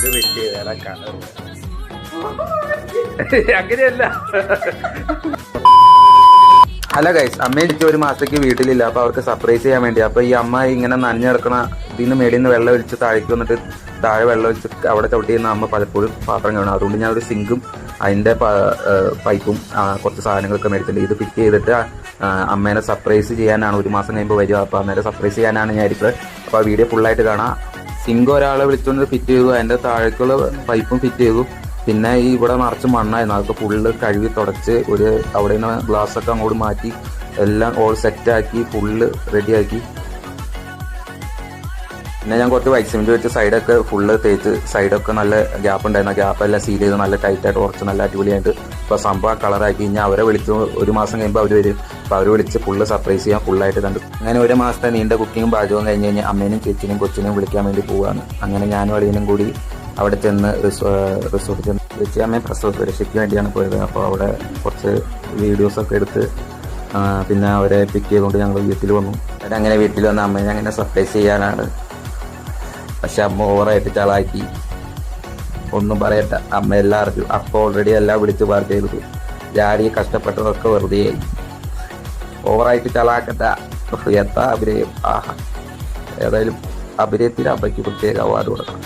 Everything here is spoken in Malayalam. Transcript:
സിങ്ക് വെച്ച് ചെയ്താൽ അങ്ങനെയല്ല. ഹലോ ഗൈസ്, അമ്മ ഇടിച്ച് ഒരു മാസത്തേക്ക് വീട്ടിലില്ല. അപ്പോൾ അവർക്ക് സർപ്രൈസ് ചെയ്യാൻ വേണ്ടി അപ്പോൾ ഈ അമ്മ ഇങ്ങനെ നനഞ്ഞു കിടക്കണ ഇതിന് മേളിൽ നിന്ന് വെള്ളം ഒഴിച്ച് താഴേക്ക് വന്നിട്ട് താഴെ വെള്ളം ഒഴിച്ച് അവിടെ ചവിട്ടി ചെയ്യുന്ന അമ്മ പലപ്പോഴും പാത്രം കാണും. അതുകൊണ്ട് ഞാൻ ഒരു സിങ്കും അതിൻ്റെ പൈപ്പും കുറച്ച് സാധനങ്ങളൊക്കെ മേടിച്ചിട്ടുണ്ട്. ഇത് ഫിറ്റ് ചെയ്തിട്ട് അമ്മേനെ സർപ്രൈസ് ചെയ്യാനാണ്. ഒരു മാസം കഴിയുമ്പോൾ വരിക. അപ്പോൾ അമ്മേനെ സർപ്രൈസ് ചെയ്യാനാണ് ഞാൻ ഇരിക്കുന്നത്. അപ്പോൾ ആ വീഡിയോ ഫുള്ളായിട്ട് കാണാം. സിങ്ക് ഒരാളെ വിളിച്ചുകൊണ്ട് ഫിറ്റ് ചെയ്തു, അതിൻ്റെ താഴേക്കുള്ള പൈപ്പും ഫിറ്റ് ചെയ്തു. പിന്നെ ഈ ഇവിടെ നിറച്ച് മണ്ണായിരുന്നു, അതൊക്കെ ഫുള്ള് കഴുകി തുടച്ച് അവിടെ നിന്ന് ഗ്ലാസ്സൊക്കെ അങ്ങോട്ട് മാറ്റി എല്ലാം ഓൾ സെറ്റാക്കി ഫുള്ള് റെഡിയാക്കി. പിന്നെ ഞാൻ കുറച്ച് വൈറ്റ് സിമെൻറ്റ് വെച്ച് സൈഡൊക്കെ ഫുള്ള് തേച്ച് സൈഡൊക്കെ നല്ല ഗ്യാപ്പ് ഉണ്ടായിരുന്നു. ഗ്യാപ്പെല്ലാം സീൽ ചെയ്ത് നല്ല ടൈറ്റായിട്ട് കുറച്ച് നല്ല അടിപൊളിയായിട്ട് ഇപ്പോൾ സംഭവം കളറാക്കി. ഞാൻ അവരെ വിളിച്ചു. ഒരു മാസം കഴിയുമ്പോൾ അവർ വരും. അപ്പോൾ അവർ വിളിച്ച് ഫുള്ള് സർപ്രൈസ് ചെയ്യാൻ ഫുള്ളായിട്ട് കണ്ടു. അങ്ങനെ ഒരു മാസത്തെ നീണ്ട കുക്കിങ്ങും പാചകവും കഴിഞ്ഞ് കഴിഞ്ഞാൽ അമ്മേനും ചേച്ചിനും കൊച്ചിനെയും വിളിക്കാൻ വേണ്ടി പോവുകയാണ്. അങ്ങനെ ഞാനും അളിയനും കൂടി അവിടെ ചെന്ന് റിസോർട്ട് ചെന്ന് ചേച്ചി അമ്മയും പ്രസവ സുരക്ഷയ്ക്ക് വേണ്ടിയാണ് പോയത്. അപ്പോൾ അവിടെ കുറച്ച് വീഡിയോസൊക്കെ എടുത്ത് പിന്നെ അവരെ പിക്ക് ചെയ്തുകൊണ്ട് ഞങ്ങൾ വീട്ടിൽ വന്നു. അങ്ങനെ വീട്ടിൽ വന്ന് അമ്മയെ അങ്ങനെ സർപ്രൈസ് ചെയ്യാനാണ്. പക്ഷെ അമ്മ ഓവറായിട്ട് ചളാക്കി. ഒന്നും പറയണ്ട, അമ്മ എല്ലാം അറിഞ്ഞു. അപ്പോൾ ഓൾറെഡി എല്ലാം വിളിച്ച് പാർക്ക് ചെയ്തു. ജാടി കഷ്ടപ്പെട്ടതൊക്കെ വെറുതെയായി. ഓവറായിട്ട് ചളാക്കണ്ട. എന്താ അഭിനയം! ആഹാ, ഏതായാലും അഭിനയത്തിന് അമ്മയ്ക്ക് പ്രത്യേക അവാർഡ് കൊടുക്കണം.